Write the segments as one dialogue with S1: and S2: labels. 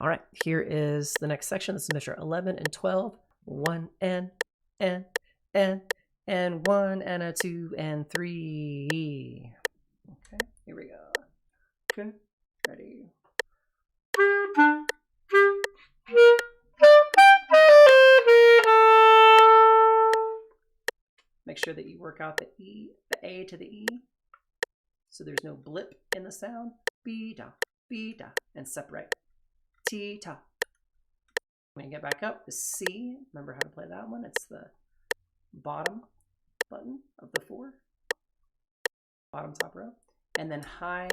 S1: All right, here is the next section. This is measure 11 and 12. 1 and 1 and a 2 and 3. Okay, here we go. Okay, ready. Make sure that you work out the E, the A to the E, so there's no blip in the sound. B da, and separate. T ta. When you get back up, the C. Remember how to play that one? It's the bottom button of the 4, bottom top row, and then high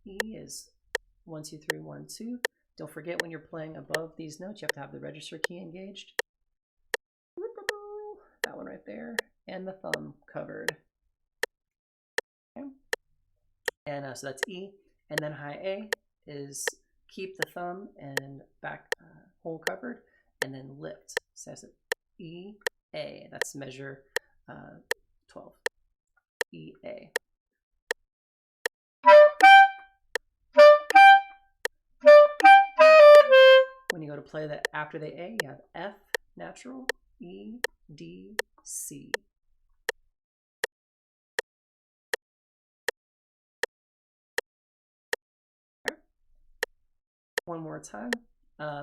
S1: E is 1 2 3 1 2. Don't forget when you're playing above these notes, you have to have the register key engaged. That one right there, and the thumb covered. Okay. And so that's E, and then high A is keep the thumb and back hole covered, and then lift. So that's E A. That's measure 12. E A. When you go to play that after the A, you have F natural, E, D, C. One more time,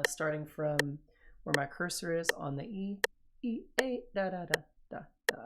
S1: starting from where my cursor is on the E, E, A, da, da, da, da, da.